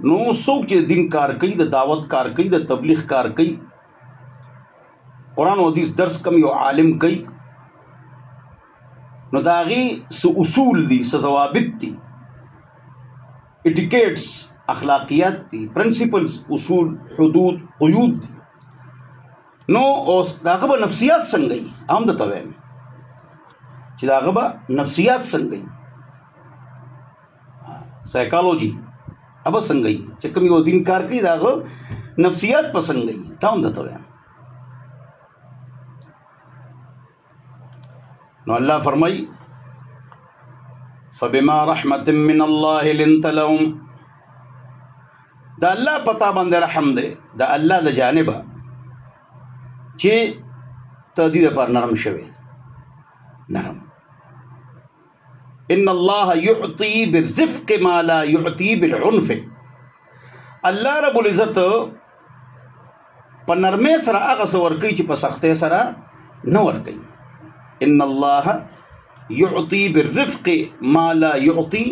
نو څوک چې دین کار کوي، د دعوت کار کوي، د تبلیغ کار کوي، قرآن او حدیث درس کم یو عالم کوي، نو د هغې څه اصول دي، څه ضوابط دي، اټیکیټس، اخلاقیات دي، پرنسپلز، اصول، حدود، قیود دي. نو اوس د هغه به نفسیات څنګه وي، هم درته وایم چې د هغه به نفسیات څنګه وي، سایکالوجي ابه څنګه وي، چې کوم یو دین کار کوي د هغه نفسیات په څنګه وي، دا هم درته وایم. نو الله فرمایي فبما رحمة من الله لنت لهم، دا الله پتا باندې رحم دی، دا الله د جانبه چې ته دې لپاره نرم شوی، نرم. ان الله يعطي بالرفق ما لا يعطي بالعنف، الله رب العزت په نرمۍ سره هغه څه ورکوي چې په سختۍ سره نه ورکوي. ان الله يعطي بالرفق ما لا يعطي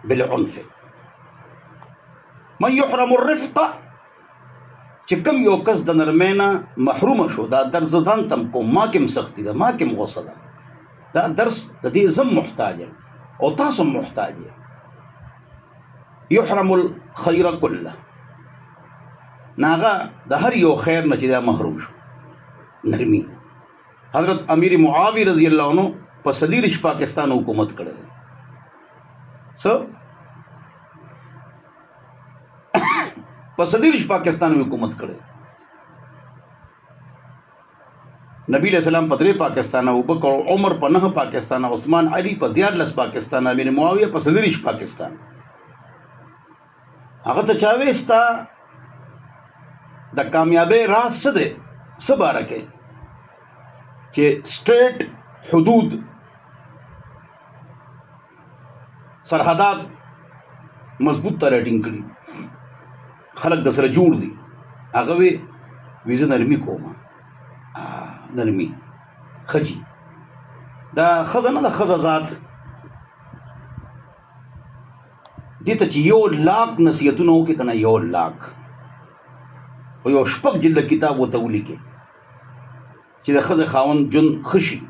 بالعنف. من يحرم الرفق، چې کوم یو کس د نرمۍ نه محروم شو، دا درس ځان تم کوم، ما کې سختی ده، ما کې غوسه ده، دا درس د دې زم محتاج یم او تاسو محتاج یې. يحرم الخير كله، ناغه د هر یو خیر نه چې دا محروم شو. نرمي حضرت امیر معاویه رضی الله عنه په صدیرش پاکستان حکومت کړی دی. په صدیرش پاکستان حکومت کړی، نبی علیہ السلام په 3 پاکستان، ابوبکر عمر په 9 پاکستان، عثمان علي په 14 پاکستان، امیر معاویه په صدیرش پاکستان. هغه ته چا وې ستا د کامیابی راز څه دی، څه باره کې چې سټیټ حدود، سرحدات مضبوط ته راټینګ کړي، خلک د سره جوړ دي. هغه وی زه نرمي کوم. نرمي خجي دا ښځه نه ده، ښځه ذات دې ته چې 1,00,000 نصیحتونه وکړي که نه، 1,00,000 او یو 6 جلده کتاب ورته ولیکي چې د ښځې خاوند ژوند ښه شي،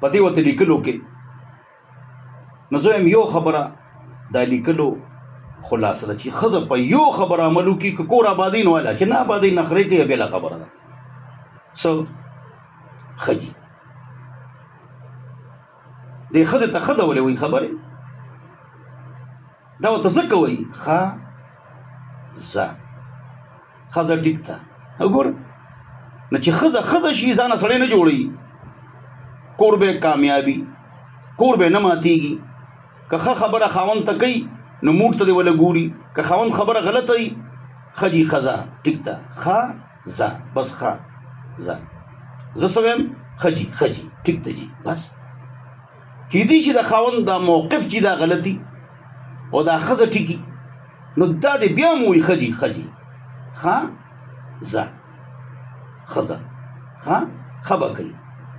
په دې ورته لیکلو کې. نو زه یم یو خبره دا لیکلو خلاصه ده چې ښځه په یو خبره عمل وکړي، که کور آبادي نه والا، چې نه آبادي نخرې کوي، بېله خبره ده. څه ښځي دې ښځې ته ښځه ولې وایي خبرې، دا ورته ځکه وایي ښځه ټیک ده. وګوره نو چې ښځه شي، ځانه سړی نه جوړوي، کور به کامیابي، کور به نه ماتېږي. که ښه خبره خاوند ته کوي نو موټ ته دې وله ګوري، که خاوند خبره غلطه وي، ښځي ښځه ټیک ده، ښځه بس ښځه، زه څه وایم ښځي ټیک ده جي، بس. کیدی شي د خاوند دا موقف چې دا غلطي او دا ښځه ټیکي، نو دا دې بیا مو وایي ښځي ښځه ښه به کوي،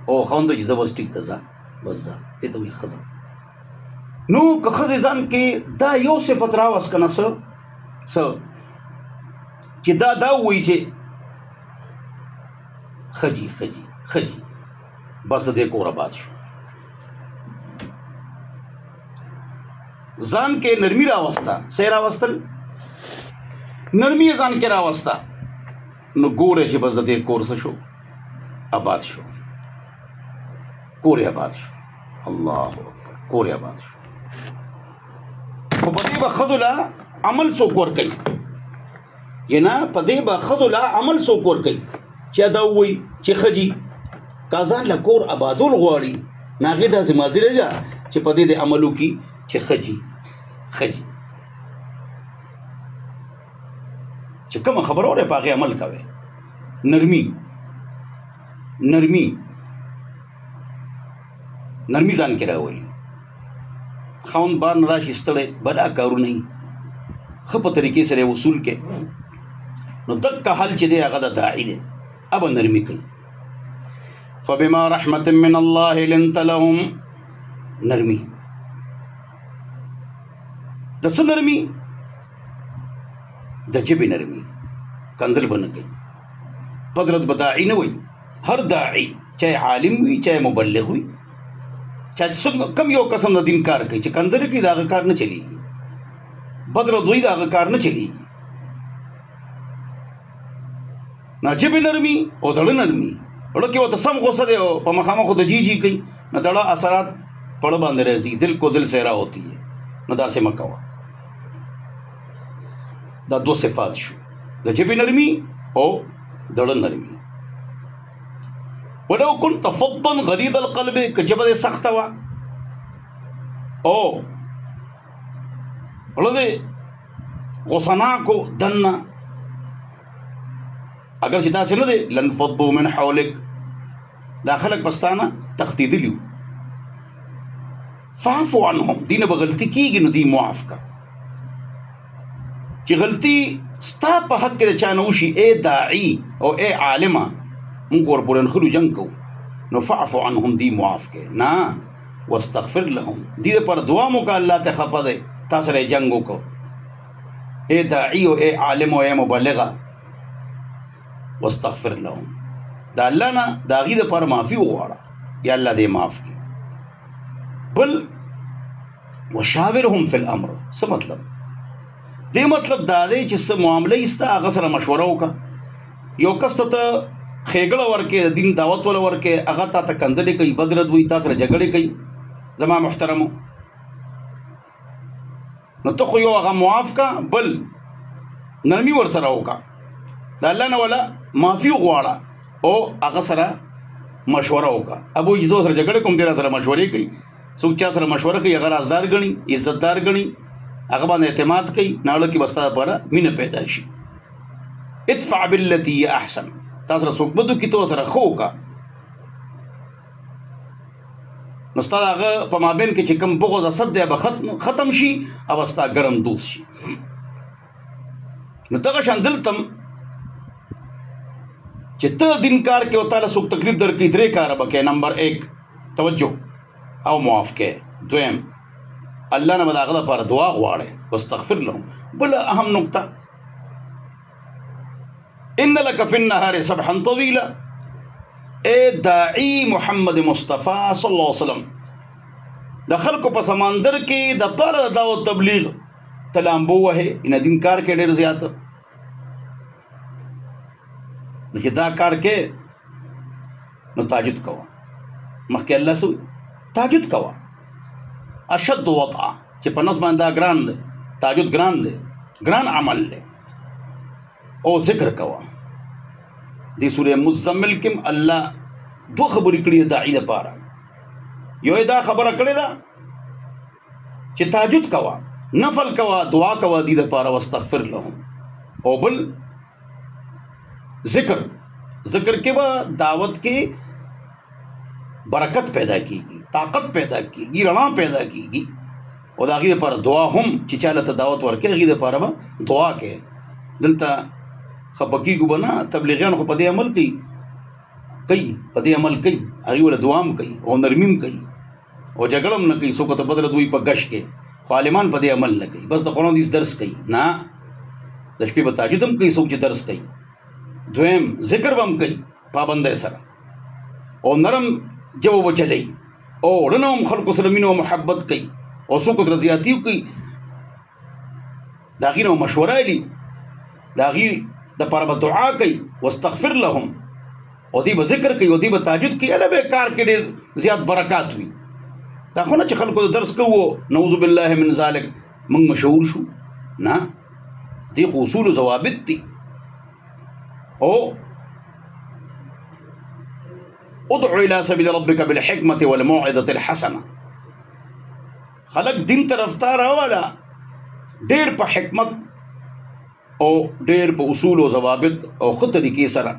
او خاوند ته چې زه بس ټیک ده، ځه بس ځه، دې ته وایي ښځه. نو که ښځې ځان کې دا یو صفت راوست که نه، څه چې دا ووایي چې ښځي بس دې کور آباد شو. ځان کې نرمي راوسته، څه راوستل، نرمي ځان کې راوسته، نو ګوره چې بس دې کور څه شو، آباد شو، کور آباد شو. الله اکبر، کور آباد شو. خو په دې به ښځو له عمل څوک ورکوي، یا نه په دې به ښځو له عمل څوک ورکوي چې دا ووایي چې ښځي که ځان له کور آبادول غواړي، نو هغې دا ذمهداري ده چې په دې د عمل وکړي چې ښځي چې کومه خبره وره په هغې عمل کوي. نرمي ځان کې راولي. خاوند بار نه راشي ستړی، بدا کارونه یي ښه په طریقې سره وصول کې، نو دقه حل چې دی هغه د داعي دی، ابه نرمي کوي. فبما رحمة من الله لنت لهم، نرمي د څه نرمي؟ د ژبې نرمي. کنځل به نه کوي، بدرت به داعي نه وي. هر داعي چاہے عالم وي چاہے مبلغ وي، چا کم یو قسم د دین کار کوي چې کنځل کوي، د هغه کار نه چلیږي. بدرت وي، د هغه کار نه چلیږي. نه ژبې نرمي او دړه نرمي. وړه کې ورته سم غوسه دی او په مخامخ د جی جی کوي، نه دړه اثرات پړه باندې راځي. دل کو دل سیرا ہوتی ہے. نو داسې مه کوه. دا دو صفات شو، د ژبې نرمي او دړه نرمي. ولو كنت فظا غليظ القلب، که ژبه دې سخته وه او وړه دې غوسناکو دننه، اگر چې داسې نه دی لنفضوا من حولک، دا خلک پستانه تښتېدلي وو. فاعفو عنهم، دې نه به غلطي کېږي نو دې معاف کړه. چې غلطي ستا په حق کې د چا نه وشي، اے داعي او اے عالمه، مونږ ورپورې نښلو جنګ کوو، نو فاعفو عنهم دې معاف کړې. نه واستغفر لهم، دې دپاره دعا مو وکړه الله ته خفه دی تا سره یې جنګ وکړو. اے داعي او اے عالم او اے مبلغه، واستغفر لهم، دا الله نه د هغې دپاره معافي وغواړه، یا الله دې معاف کړي. بل وشاورهم فی الامر، څه مطلب؟ دې مطلب دا دی چې څه معامله یې ستا هغه سره مشوره وکړه. یو کس ته ښېګړه ورکې، د دین دعوت وله ورکې، هغه تا ته کندلې کوي، بدرد وي، تا سره جګړې کوي، زما محترمو، نو ته خو یو هغه معاف کا، بل نرمي ورسره وکړه، د الله نه وله معافي وغواړه او هغه سره مشوره وکړه. ابو زه سره جګړه کوم، دی را سره مشورې کوي. څوک چا سره مشوره کوي هغه رازدار ګڼي، عزتدار ګڼي، هغه باندې اعتماد کوي، ناړه کې به ستا لپاره مینه پیدا شي. ادفع بالتي هي احسن، تا سره څوک بدو کي ته سره ښه وکړه، نو ستا د هغه په مابین کې چې کوم بغض حسد دی به ختم شي او ستا ګرم دوست شي. نو دغه شان دلته چې ته دین کار کې او تعالی څوک تکلیف درکړي، درې کاره به کوې. نمبر 1 توجه او معاف کې. دویم الله نه به د هغه دپاره دعا غواړې، واستغفر لهم. بله اهم نقطه، ان لك في النهار سبحا طويلا، اے داعی محمد مصطفی صلی الله علیه وسلم، د خلکو په سمندر کې د پاره د دعوت تبلیغ تلامبو وهې، ان دین کار کې ډېر زیات. نو چې دا کار کې نو تهجد کوه، مخکې الله سوی تهجد کوه. اشد وطعه چې په نس باندې دا ګران دی، تهجد ګران دی، ګران عمل دی. او ذکر کوه. دې سورې مزمل کې الله دوه خبرې کړي د داعي لپاره. یو دا خبره کړې ده چې تهجد کوه، نفل کوه، دعا کوه دې لپاره، واستغفر لهم. او بل ذکر کې به دعوت کې برکت پیدا کیږي، طاقت پیدا کیږي، رڼا پیدا کیږي. او د هغې دپاره دعا هم چې چاله ته دعوت ورکړې هغې دپاره به دعا کوې. دلته خفه کېږو به نه، تبلیغیان خو په دې عمل کوي، په دې عمل کوي، هغې وله دعا هم کوي او نرمي هم کوي او جګړه هم نه کوي. څوک ته بدله دوی په ګش کې، خو عالمان په دې عمل نه کوي، بس د قرآن حدیث درس کوي. نه، د شپې به تهجد هم کوي څوک چې درس کوي. دویم ذکر به هم کوي پابندۍ سره، او نرم جواب به چلی، او وړنه هم خلکو سره مینه او محبت کوي، او څوک سره زیاتي کوي، د هغې نه مشوره اخلي، د هغې دپاره به دعا کوي، واستغفر لهم. او دوی به ذکر کوي او دوی به تهجد کوي. هله به کار کې ډېر زیات برکات وي. دا خو نه چې خلکو ته درس کوو نعوذ بالله من ذلک موږ مشهور شو، نه، دې خو اصول و ضوابط دي. او ادعو الى سبیل ربک بالحکمة والموعظة الحسنه، خلق دین طرف ته راوله ډېر په حکمت او ډېر په اصول او ضوابط او ښه طریقې سره،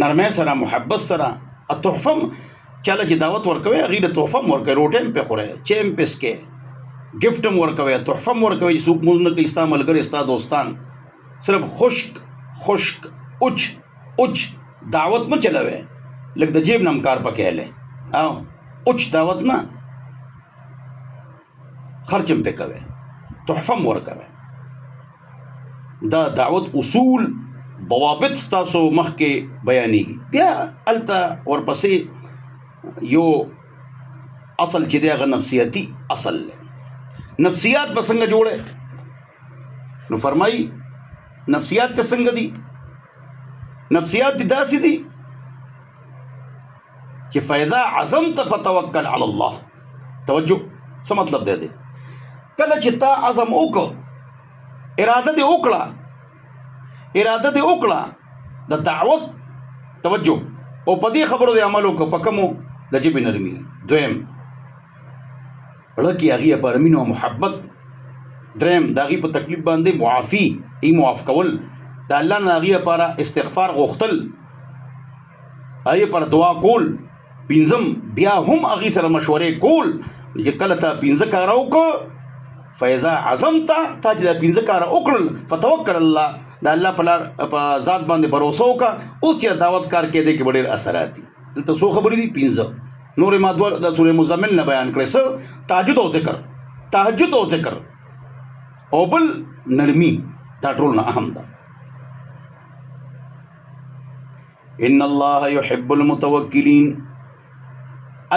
نرمۍ سره، محبت سره. تحفه چاله چې دعوت ورکوي هغې له تحفه هم ورکوي، روټۍ هم پرې خورئ، چای هم پې څکئ، ګفټ هم ورکوي، تحفه هم ورکوي. چې څوک مونځ نه کوي ستا ملګري، ستا دوستان، صرف خشک اوچ دعوت مه چلوئ، لږ د جیب نه هم کار پکې هلی، او اوچ دعوت نه، خرچ هم پې کوئ. تحفه ورکوي. دا دعوت اصول ضوابط ستاسو مخکې بیانېږي. بیا هلته ورپسې یو اصل چې دی هغه نفسیاتي اصل دی. نفسیات به څنګه جوړه؟ نو فرمایي نفسیات ته څنګه دي؟ نفسیات دي داسې دي چې فاذا عزمت فتوکل علی الله. توجه، څه مطلب دی؟ کله چې تا عزم وکړ، اراده دې وکړه د دعوت، توجه، او په دې خبرو دې عمل وکړه، په کومو؟ د ژبې نرمي. دویم لکه هغې لپاره مینه او محبت. دریم د هغې په تکلیف باندې معافي، معاف کول، د الله نه هغې لپاره استغفار غوښتل، هغې لپاره دعا کول. پنځم بیا هم هغې سره مشورې کول چې کله ته پنځه کاره وکړه، فاذا عزمت، تا چې دا پنځه کاره وکړل، فتوکل الله، د الله په ذات باندې باور وکړه. اوس چې دعوت کار کې دی کې به ډېر اثرات دي. دلته څو خبرې دي؟ پنځه. نورې ما دوه د سورې مزمل نه بیان کړې. څه؟ تهجد او ذکر او بل نرمي. دا ټول نه اهم ده. ان الله يحب المتوکلین.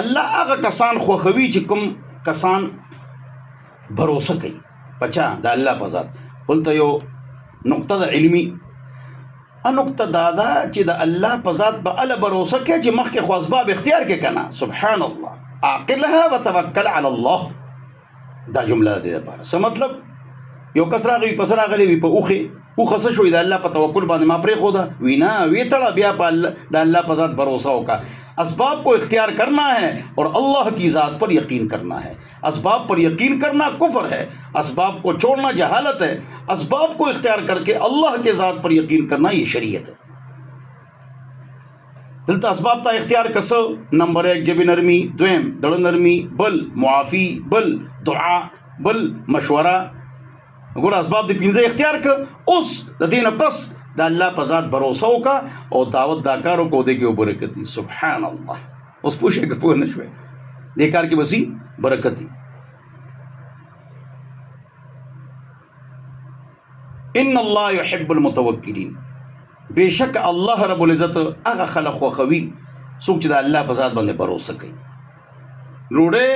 الله هغه کسان خوښوي چې کوم کسان باور کوي پچا د الله په ذات. خلته یو نقطه د علمي نقطه دا ده چې د الله په ذات به الله باور کوي چې مخکې خو اسباب اختیار کې کنه. سبحان الله. عاقلها وتوکل علی الله. دا جمله دې لپاره څه مطلب؟ یو کس راغی پس راغلی وي په اوخه څه شوی؟ د الله په توکل باندې ما پرېښوده؟ وینا وی تړه بیا په د الله په ذات بھروسہ وکړه. اسباب کو اختیار کرنا ہے اور اللہ کی ذات پر یقین کرنا ہے. اسباب پر یقین کرنا کفر ہے، اسباب کو چھوڑنا جہالت ہے، اسباب کو اختیار کر کے اللہ کے ذات پر یقین کرنا یہ شریعت ہے. دلته اسباب ته اختیار کسو. نمبر 1 جبی نرمی، دویم دړه نرمی، بل معافی، بل دعا، بل مشوره. وګوره اسباب دې پنځه اختیار ک. اوس د دې نه پس د الله په ذات باور وکړه او دعوت دا کار وکړو، دې کې برکت دي. سبحان الله. اوس پوښښ کې پوه نه شوې دې کار کې بسې برکت دي. ان الله يحب المتوکلین. بېشک الله رب العزت هغه خلک خوښوي څوک چې د الله په ذات باندې باور کوي. روړې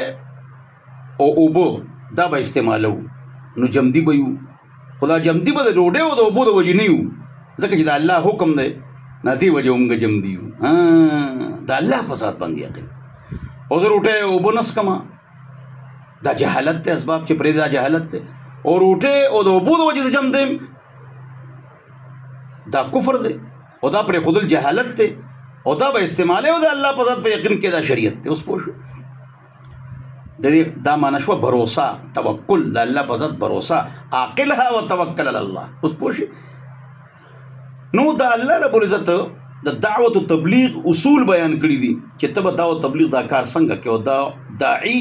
او اوبه دا به استعمالو نو جمدی به یو، خدا جمدی به د ډوډۍ او د اوبو د وجې نه یو، ځکه چې د الله حکم دی نه دې وجې موږ جمدي یو. د الله په ذات باندې یقین. او د روټۍ او اوبه نه څښمه، دا جهالت دی. اسباب چې پرې دا جهالت دی. او روټۍ او د اوبو د وجې زه جم دیم، دا کفر دی او دا پرېښودل جهالت دی او دا به استعمالوي او د الله په ذات په یقین کې دا شریعت دی. اوس پوه شو؟ د دې دا معنی شوه باور، توکل، د الله په ذات باور. عاقلها وتوکل علی الله. اوس پوه شئ؟ نو د الله رب العزت د دعوت او تبلیغ اصول بیان کړي دي چې ته به دعوت تبلیغ دا کار څنګه کوي. او دا داعي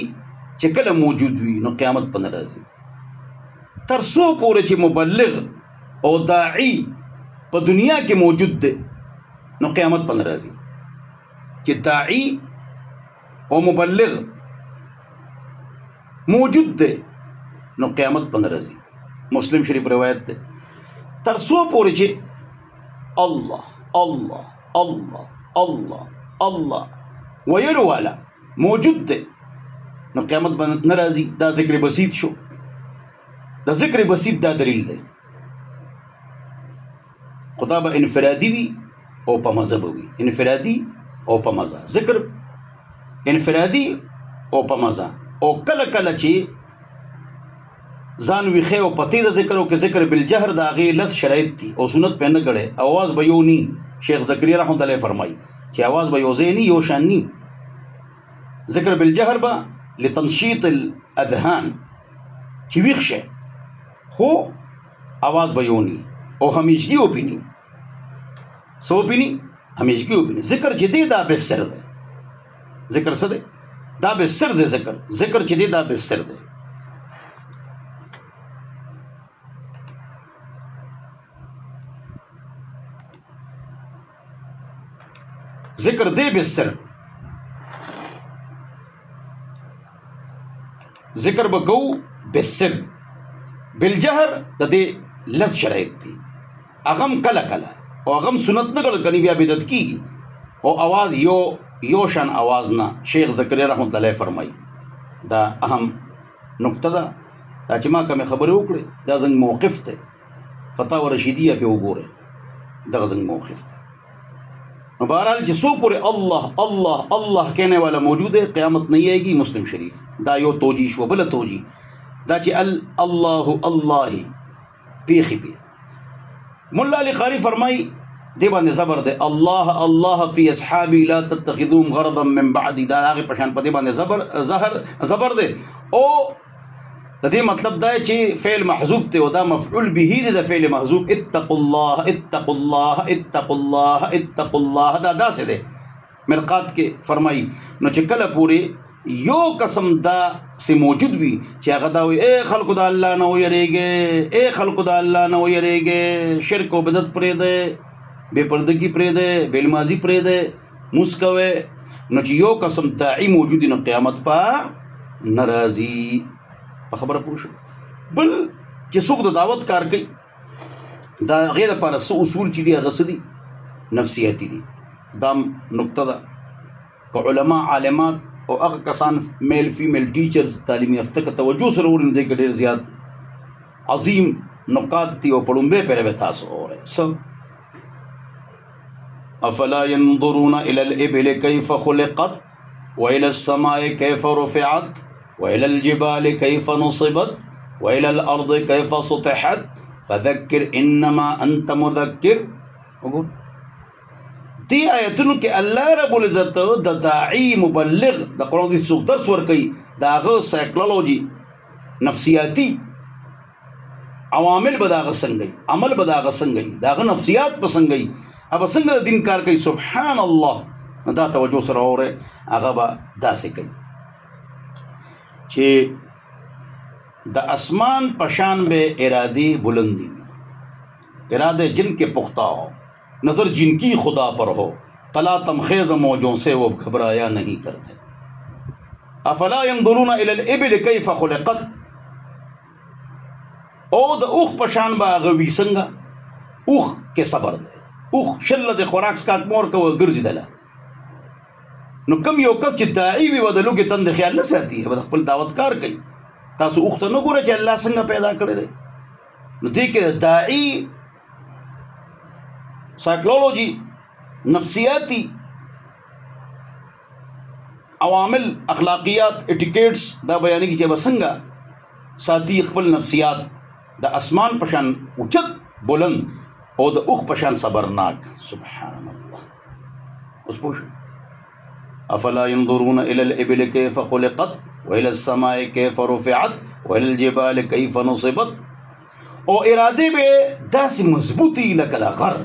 چې کله موجود وي نو قیامت په نه راځي. تر څو پورې چې مبلغ او داعي په دنیا کې موجود دی نو قیامت په نه راځي. چې داعي او مبلغ موجود دی نو قیامت په نه راځي. مسلم شریف روایت ده. تر څو پورې چې الله الله الله الله الله ویلو والا موجود دی نو قیامت به نه راځي. دا ذکر بسیط شو. دا ذکر بسیط دا دلیل دی. خدا به انفرادي وي او په مزه به وي. انفرادي او په مزه. ذکر انفرادي او په مزه. او کله کله چې ځان ویښه او پتی د ذکر او کې ذکر بالجهر د هغې لس شرایط دي او سنت پې نه کړی. اواز به یو نی. شیخ زکریا رحمت الله فرمایي چې اواز به یو ځای نی، یو شان نی. ذکر بالجهر به لتنشیط الاذهان چې ویښ شي، خو اواز به یو نی او همیشګي وپیني. څه وپیني؟ همیشګي وپیني. ذکر چې دی دا بهتر دی. ذکر څه دی؟ دا بهتر دی. ذکر چې دی دا بهتر دی. ذکر دی بهتر. ذکر به کوو بهتر. بالجهر د دې لس شرایط دي. اغم کله کله او اغم سنت نه کله کني بیا بدعت کیږي. او आवाज یو شان आवाज نه. شیخ زکریا رحمت الله فرمایي دا اهم نقطه ده. دا چې ما کوم خبرې وکړې دا زنګ موقف ته فتاوی رشیدیه په وګوره دا زنګ موقف ته. نو بہرحال چې سو پورې الله الله الله کہنے والا موجود ہے قیامت نہیں آئے گی. مسلم شریف دا یو توجیه شو. بل توجیه دا چې الله الله پیخي پی مولا علی قاری فرمای دی باندې زبر ده الله الله فی اصحابی لا تتخذوهم غرضا من بعد. دا هغه پشان په دی باندې زبر ده. او د دې مطلب دا چې فعل محذوف ته او دا مفعول به دی د فعل محذوف. اتقوا الله اتقوا الله اتقوا الله اتقوا الله دا داسې ده. مرقات کې فرمایي نو چې کله پوری یو قسم دا سے موجود وي چې هغه دا وي اے خلکو د الله نه ویریږئ اے خلکو د الله نه ویریږئ شرک او بدعت پرېږدئ بے پردگی پرېږدئ بے نمازي پرېږدئ موس کوئ. نو چې یو قسم داعي موجود نو قیامت په ناراضي په خبره پوه شو. بل چې څوک د دعوت کار کوي دا هغې دپاره څه اصول چې دي هغه څه دي نفسیاتي دي. دا نقطه ده که علما عالمات او هغه کسان میل فیمیل ټیچرز تعلیمي یافته که توجه سره وړي نو دی کې ډېر زیات عظیم نقاط دي او په لومبۍ پیره به تاسو اورئ. څه افلا ينظرون الى الابل كيف خلقت والى السماء كيف رفعت والى الجبال كيف نصبت والى الارض كيف سطحت فذكر انما انت مذكر. وګور دی آیتونو کې الله رب العزت د داعی مبلغ د قرآن حدیث څوک درس ورکوي د هغه سایکولوژي نفسیاتي عوامل به د هغه څنګه وي عمل به د هغه څنګه وي د هغه نفسیات به څنګه وي هغه څنګه د دین کار کوي. سبحان الله. نو دا توجه سره اورئ هغه به داسې کوي چې د اسمان پشان به ارادے بلندی ارادے جن کے پختہ ہو نظر جن کی خدا پر ہو تلا تمخیز موجوں سے وہ گھبرایا نہیں کرتے. افلا ينظرون الى الابل كيف خلقت او د اوخ پشان با غوی څنګه اوخ کې صبر ده اوخ شله د خوراک سکات مور کو ګرځي دله. نو کم یو کس چې داعی وي ودلو کې تند خیال نه ساتي به خپل دعوت کار کوي. تاسو اوخ ته نه ګوره چې الله څنګه پیدا کړی دی. نو دې کې داعی سائیکولوژي نفسیاتی عوامل اخلاقیات اټیکیټس دا بیانې کې چې بسنګا ساتي خپل نفسیات د اسمان پشان اوچت بلند او د اوخ پشان صبرناک. سبحان الله. اوس پوښ افلا ينظرون الى الابل كيف خلقت والى السماء كيف رفعت والى الجبال كيف نصبت. او اراده به داسې مضبوطی لکه د غر.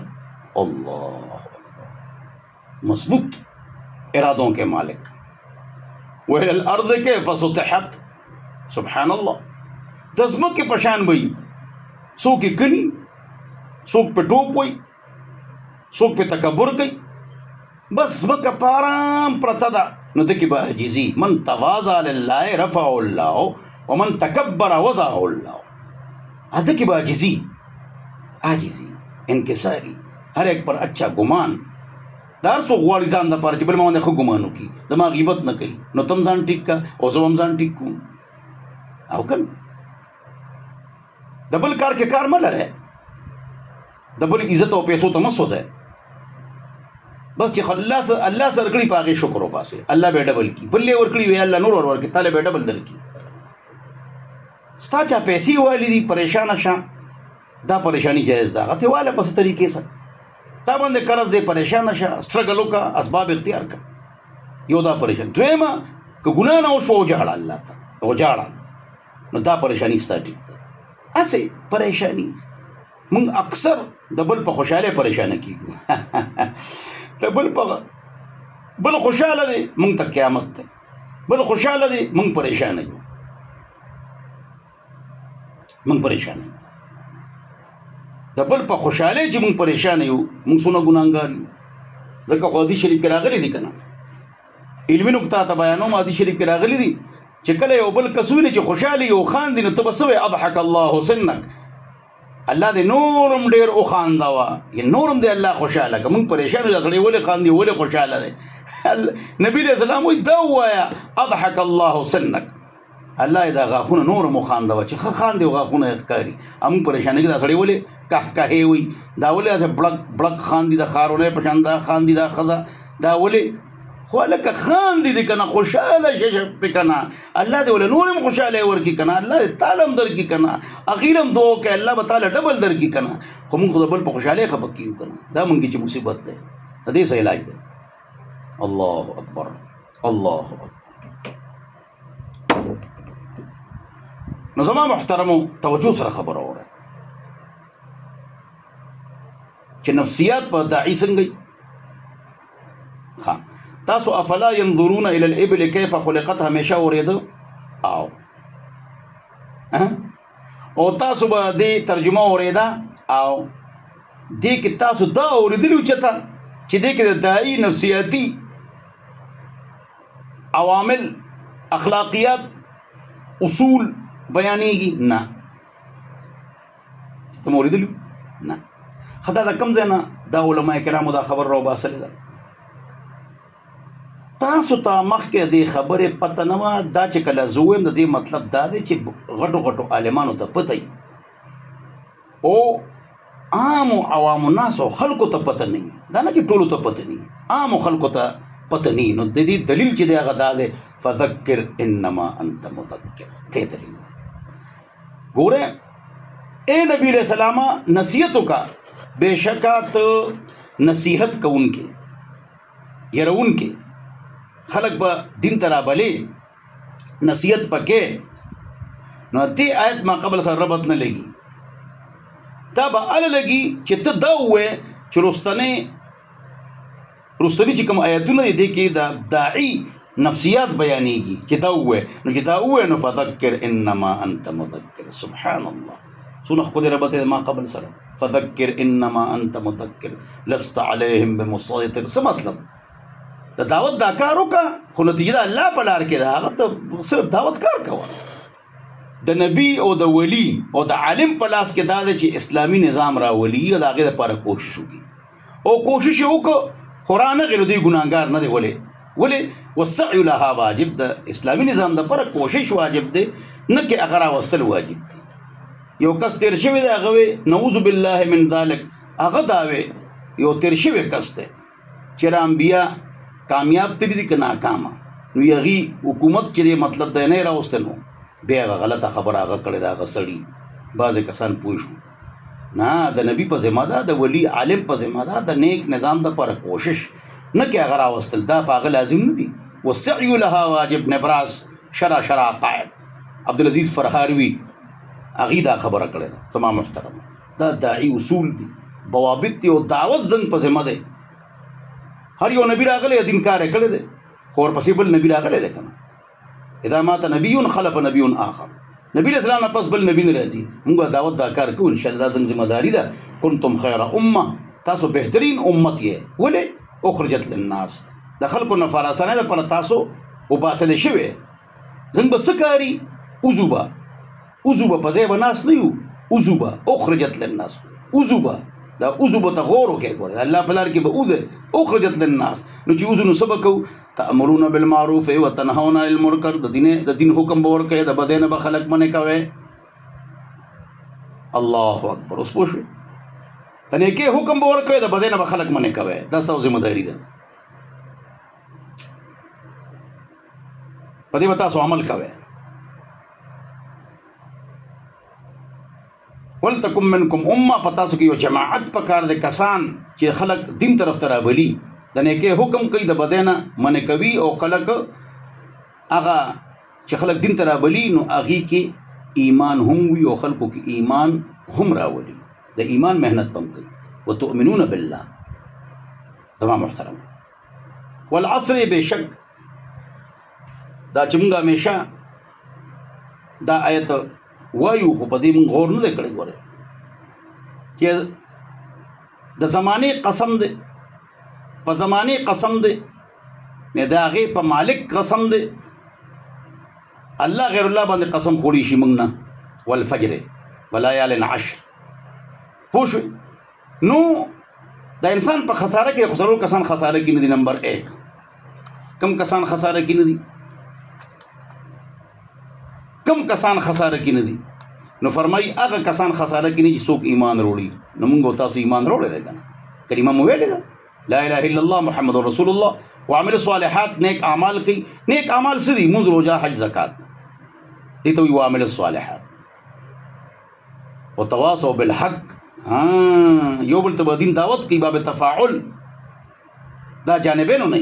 اللہ مضبوط ارادوں کے مالک. وَإِلَى الْأَرْضِ كَيْفَ سُطِحَتْ. سبحان اللہ. دزمک کے پشان بھئی سو کی کنی سوک پہ ٹوپ ہوئی سوک پہ تکبر گئی بس مکہ پارام پرتدا. نو دکی با عجیزی من تواضع للہ رفع اللہ ومن تکبر وضع اللہ. دکی با عجیزی انکساری ہر ایک پر اچھا گمان دار سو غواړي ځان د پاره چې بل ما باندې ښه ګمان وکړي د ما غیبت نه کوي نو تم ځان ټیک کا او زه هم ځان ټیک کوم. او کنه د بل کار کې کار مه لره د بل عزت او پیسو ته مه سوځئ بس چې الله سره کړي په هغې شکر وباسئ الله به ډبل کړي بل یې ورکړي وي الله نور ورکړي تاله به ډبل درکړي. ستا چا پیسې والي دي پریشانه شه دا پریشانی جایز ده هغه ته واله په څه طریقې سره تا باندې قرض دی پریشانه شه سټرګل وکړه اسباب اختیار کړه یو دا پریشان. دویمه که ګناه نه وشو وجاړه الله ته وجاړه نو دا پریشانی ستا ټیک ده. هسې پریشانی موږ اکثر د بل په خوشحالی پریشانه کېږو د بل خوشحاله دی موږ ته قیامت دی بل خوشحاله دی موږ پریشانه یو موږ پریشانه یو د بل په خوشحالی چې موږ پریشانه یو موږ څونه ګناهګار یو. ځکه خو حدیث شریف کې راغلی دي که نه علمي نکته ته بیانوم حدیث شریف کې راغلی دي چې کله یو بل کس ویني چې خوشحالي او خاندي نو ته به څه وایې اضحک الله سنک، الله دې نورم ډېر وخاندوه، یا نورم دې الله خوشحاله که. موږ پریشان یو سړی ولې خاندي ولې خوشحاله دی؟ نبي علیه السلام وایي دا ووایه اضحک الله سنک، الله یې دا غاښونه نورم وخاندوه چې ښه خاندي او غاښونه یې ښکاري. موږ پریشانه کې دا سړی ولې قهقهې وایي، دا ولې داسې بړک بړک خاندي، د ښارونی په شان دا خاندي دا ښځه، دا ولې؟ خو هلکه خاندي دی که نه، خوشحاله شه پې که نه، الله دې ولې نور هم خوشحالی ورکړي که نه، الله دې تاله هم درکړي که نه، هغې هم دعا وکړئ الله به تاله ډبل درکړي که نه. خو موږ خو د بل په خوشحالۍ خفه کېږو که نه، دا موږ کې چې مصیبت دی، د دې څه علاج دی؟ الله اکبر الله اکبر. نو زما محترمو توجه سره خبره وره چې نفسیات په داعي څنګه وي. تاسو افلا ينظرون الى الابل كيف خلقت همیشه اورېده او تاسو به دې ترجمه اورېده او دې کې تاسو دا اورېدلي چېرته چې دې کې د داعي نفسیاتي عوامل اخلاقیات اصول بیانېږي؟ نه. ته مو اورېدلي نه. خدا دا کوم ځای نه دا علما کرامو دا خبر راوباسلې ده؟ تاسو ته مخکې دې خبرې پته نه وه. دا چې کله زه ووایم د دې مطلب دا دی چې غټو غټو عالمانو ته پته وي او عامو عوامو ناسو خلکو ته پته نه وي. دا نه چې ټولو ته پته نه وي، عامو خلکو ته پته نه وي. نو د دې دلیل چې دی هغه دا دی فذکر انما انت مذکر. دې دلیل ګوره اے نبی علیہ السلام نصیحت وکړه، بے شکه ته نصیحت کوونکې یروونکې خلق به دین ته رابلې، نصیحت پکې. نو دې آیت ما قبل سره ربط نه لګي، دا به هله لګي چې ته دا ووایې چې رستنی چې کوم آیتونه دي دې کې د داعي نفسیات بیانېږي چې دا ووایې. نو چې دا ووایې نو فذکر انما انت مذکر. سبحان الله څونه ښکلی ربط دی ما قبل سره. فذکر انما انت مذکر لست علیهم بمسیطر. څه مطلب؟ د دعوت دا کار وکړه خو نتیجه د الله په لار کې ده، هغه ته صرف دعوت کار کوه. د نبي او د ولی او د عالم په لاس کې دا دی چې اسلامي نظام راولي او د هغې دپاره کوشش وکړي او کوشش یې وکړه خو رانغې نو دوی ګناهګار نه دی. ولې والسعي لها واجب. د اسلامي نظام دپاره کوشش واجب دی، نه کې هغه راوستل واجب دی. یو کس تیر شوی دی هغه وی نعوذ بالله من ذلک، هغه دا وی یو تیر شوی کس دی چې انبیا کامیاب تری دي که ناکامه، نو هغې حکومت چې دی مطلب دی نه یې راوستی، نو بیا هغه غلطه خبره هغه کړې ده هغه سړي. بعضې کسان پوه شو نه د نبي په ذمه ده، د ولی عالم په ذمه ده، د نیک نظام دپاره کوشش نه کې هغه راوستل، دا په هغه لازم نه دي. والسعي لها واجب. نبراس شرع عقائد عبدالعزیز فرهاروي هغې دا خبره کړې ده. زما محترم دا داعي اصول دي، ضوابط دي او دعوت زنګ په ذمه دی. هر یو نبی راغلی دین کار یې کړی دی خو ورپسې بل نبی راغلی دی که نه. اذا مات نبی خلف نبی آخر. نبی علیہ السلام نه پس بل نبی نه راځي. موږ دعوت دا کار کوو انشاءالله. زنګ ذمه داري ده. کنتم خیر امه، تاسو بهترین امت یې. ولې؟ اخرجت للناس، د خلکو نه فراسانه دپاره تاسو وباسلی شوې. زنګ به څه کاري؟ وضو به په ځای به ناست نه یو، وضو به اخرجت للناس. وضو به دا وضو به ته غور وکړئ. ګوره الله په لار کې به وضو اخرجت للناس. نو چې وضو نو څه به کوو؟ تأمرون بالمعروف وتنهون عن المنکر. د دین حکم به ورکوئ، د بدۍ نه به خلک منع کوئ. الله اکبر. اوس پوه شوې؟ د نیکۍ حکم به ورکوئ، د بدۍ نه به خلک منع کوئ. دا ستاسو ذمه داري ده، په دې به تاسو عمل کوئ. ولتکم منکم امه، په تاسو کې یو جماعت پکار دی، کسان چې خلک دین طرف ته رابلي، د نیکۍ حکم کوي، د بدۍ نه منع کوي او خلک هغه چې خلک دین ته رابلي نو هغې کې ایمان هم وي او خلکو کې ایمان هم راولي، د ایمان محنت به هم کوي. وتؤمنون بالله. زما محترم والعصر، بے شک دا چې موږ همیشه دا آیت وایو خو په دې موږ غور نه دی کړی. ګوره چې د زمانې قسم دی، په زمانې قسم دی، نه د هغې په مالک قسم دی، الله غیر الله باندې قسم خوړی شي موږ نه والفجر وليال عشر پوه شوې. نو دا انسان په خساره کې څلور کسان خساره کې نه دي. نمبر 1 کم کسان خساره کې نه دي؟ کم کسان خساره کې نه دي؟ نو فرمایي هغه کسان خساره کې نه چې څوک ایمان وروړي. نو موږ تاسو ایمان وروړی دی که نه؟ کلمه مو ویلې ده لا اله الا الله محمد رسول الله وعمل الصالحات. نیک اعمال کوي. نیک اعمال څه دي؟ مونځ روژه حج زکات. دې ته وایي وعمل الصالحات. وتواصوا بالحق. یو بل ته به دین دعوت کوي باب تفاعل. دا جانبینو نه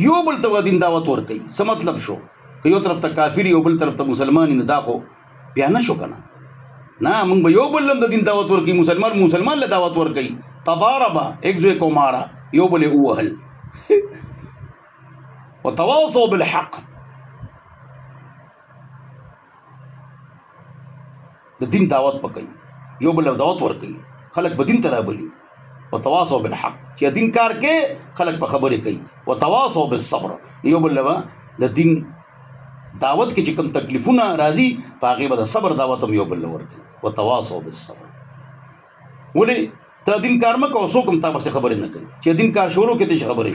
یو بل ته به دین دعوت ورکوي. څه مطلب شو؟ که یو طرف ته کافر یو بل طرف ته مسلمان نه دا خو بیا نه شو که نه. نه موږ به یو بل هم د دین دعوت ورکوي. مسلمان له دعوت ورکوي. تضاربا ایک دوی کو مارا یو بل ووهل. وتواصوا بالحق. د دین دعوت پکوي. یو بل دعوت ورکوي. خلک به دین ته رابلي. وتواصوا بالحق چې دین کار کې خلک په خبرې کوي. وتواصوا بالصبر. یو بل به د دین دعوت کې چې کوم تکلیفونه راځي په هغې به د صبر دعوت هم یو بل له ورکوي. وتواصوا بالصبر. ولې ته دین کار مه کوه څوک هم تا پسې خبرې نه کوي. چې دین کار شروع کړې ته چې خبرې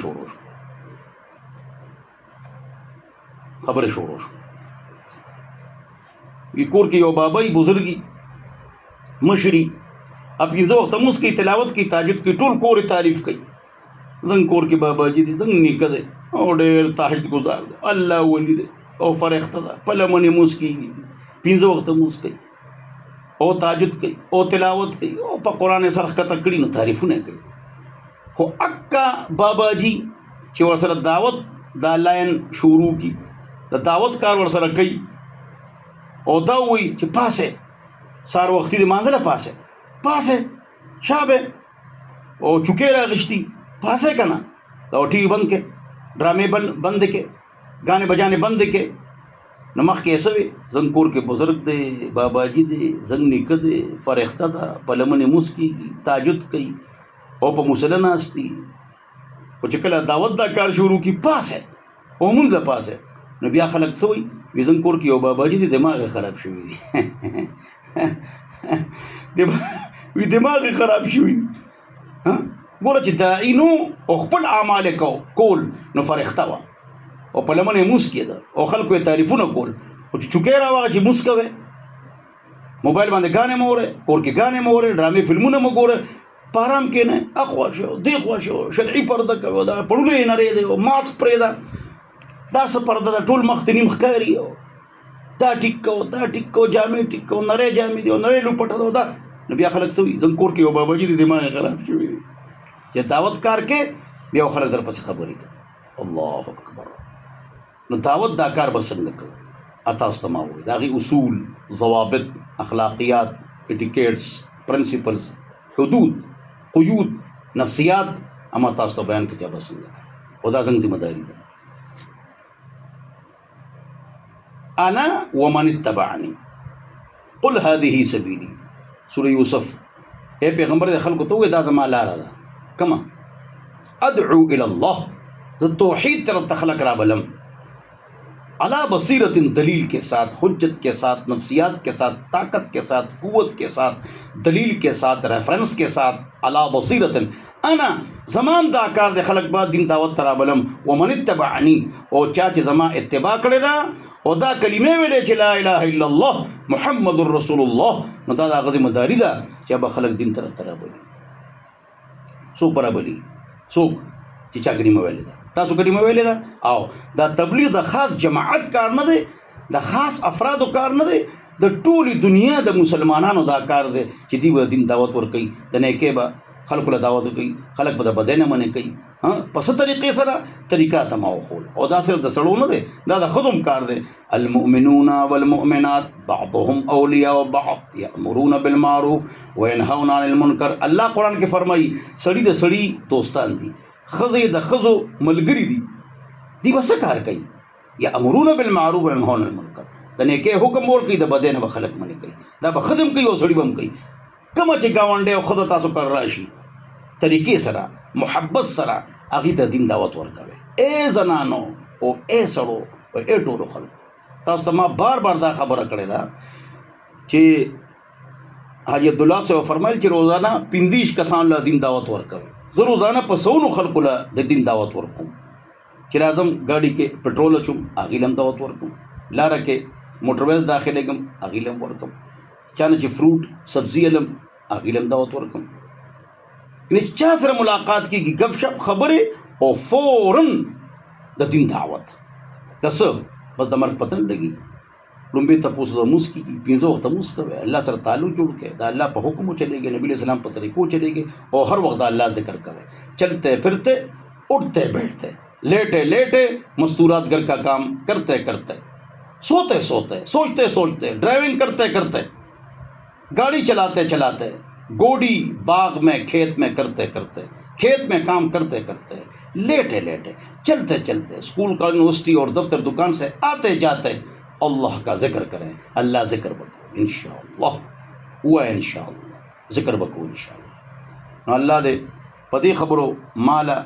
شروع شو کور کې یو بابای بزرګي مشري پنځه وخته مونځ کوي تلاوت کوي تهجد کوي ټول کور یې تعریف کوي. زنګ کور کې باباجي دی زنګ نیکه دی او ډېر تهجد ګزار دی الله ولي دی او فرښته ده په لمنې مونځ کېږي 15 وخته مونځ کوي او تهجد کوي او تلاوت کوي او په قرآن یې سر ښکته کړي نو تعریفونه یې کوي. خو اکا باباجي چې ورسره دعوت دا لاین شروع کی د دعوت کار ورسره کوي او دا وایي چې پاسه سار وختي د مانځله پاسه شابه او چوکې راغشتي پاسه که نه دا ټي وي بند کې ډرامې بند کې گانے بجانے بند کې نو مخکې یې څه وي زنګ کور کې بزرګ دی باباجي دی زنګ نیکه دی فرښته ده په لمنې مونځ کېږي تهجد کوي او په مصله ناست دي. خو چې کله دعوت دا کار شروع کی پاسه او مونځ له پاسه نو بیا خلک څه وایي وي زنګ کور کې یو باباجي دی دماغ یې خراب شوي دی دماغ یې خراب شوي دی. ګوره چې داعي نو او خپل اعمال یې کول نو فرښته وه او په لمنې مونځ کېده او خلکو یې تعریفونه کول. خو چې چوکۍ راوغه چې مونځ کوئ موبایل باندې ګانې مه اورئ کور کې ګانې مه اورئ ډرامې فلمونه مه ګورئ په ارام کښېنئ اخوا شو دې خوا شو شرعي پرده کوي دا پړونه یې نری دی ماسک پرېږده دا څه پرده ده ټول مخ ته نیم ښکاري دا ټیک کوو جامې ټیک کوو نری جامې دي او نری لوپټه ده دا نو بیا خلک څه وایي زموږ کور کې یو باباجي دی دماغ یې خراب شوي دی چې دعوت کار کې بیا خلک در پسې خبرې کوي. الله اکبر. نو دعوت دا کار به څنګه کوو تاسو ته ما وایي د هغې اصول ضوابط اخلاقیات اټیکیټس پرنسپلز حدود قیود نفسیات اما تاسو ته بیان کړي به څنګه کوي او دا زموږ ذمہ داري ده. انا ومن اتبعني قل هذه سبيلي سوره یوسف. اے پیغمبر د خلکو ته وایي دا زما لاره ده کما ادعو الى الله د توحید طرف ته خلک رابلم علا بصیرت دلیل کے ساتھ حجت کے ساتھ نفسیات کے ساتھ طاقت کے ساتھ قوت کے ساتھ دلیل کے ساتھ ریفرنس کے ساتھ علا بصیرت انا زمان دا کار دے خلق بعد دین دعوت ترابلم ومن اتبعنی او چاچے زمان اتباع کرے دا او دا کلمے ویلے چھ لا الہ الا اللہ محمد رسول اللہ نو دا غزی مداری دا چھ با خلق دین طرف ترابلی سوک برابلی سوک چھ چا کلمہ ویلے دا تاسو کلمه ویلې ده او دا تبلیغ د خاص جماعت کار نه دی د خاص افرادو کار نه دی د ټولې دنیا د مسلمانانو دا کار دی چې دوی به دین دعوت ورکوي د نیکۍ به خلکو له دعوت ورکوي خلک به د بدۍ نه منع کوي په څه طریقې سره طریقه ته ما وښول او دا صرف د سړو نه دی دا د ښځو هم کار دی المؤمنون والمؤمنات بعضهم اولیاء بعض یأمرون بالمعروف وینهون عن المنکر. الله قرآن کې فرمایي سړي د سړي دوستان دي خزې د ښځو ملګري دي دی به څه کار کوي یأمرون بالمعروف وینهون عن المنکر د نیکۍ حکم ورکوي د بدۍ نه به خلک منع کوي دا به ښځه هم کوي او سړي به هم کوي. کومه چې ګاونډی او ښځه تاسو کار راشي طریقې سره محبت سره هغې ته دین دعوت ورکوئ. اے زنانو او اے سړو او اے ټولو خلکو تاسو ته ما بار بار دا خبره کړې ده چې حاجی عبدالله صاحب فرمایل چې روزانه 15 کسان له دین دعوت ورکوي. زه روزانه په سونو خلکو له د دین دعوت ورکوم چې راځم ګاډي کې پټرول اچوم هغې له هم دعوت ورکوم، لاره کې موټرویز داخلېږم هغې له هم ورکوم، چا نه چې فروټ سبزي علم هغې له هم دعوت ورکوم. یعنې چې چا سره ملاقات کېږي ګپ شپ خبرې او فوراً د دین دعوت د څه بس د مرګ پته نه لګي. لومبۍ تپوس د لمونځ کېږي 15 وخته لمونځ کوئ، الله سره تعلق جوړ کړئ، د الله په حکم چلېږئ، نبی علیہ السلام په طریقو چلېږئ اور ہر وقت اللہ ذکر کریں. چلتے پھرتے اٹھتے بیٹھتے لیٹے لیٹے مستورات گھر کا کام کرتے کرتے سوتے سوتے سوچتے سوچتے ڈرائیونگ کرتے کرتے گاڑی چلاتے چلاتے گوڑی باغ میں کھیت میں کرتے کرتے کھیت میں کام کرتے کرتے لیٹے لیٹے چلتے چلتے اسکول کا یونیورسٹی اور دفتر دکان سے آتے جاتے اللہ کا ذکر کریں. اللہ ذکر بکو انشاءاللہ ہوا انشاءاللہ ذکر بکو انشاءاللہ. اللہ دے پتی خبرو مالا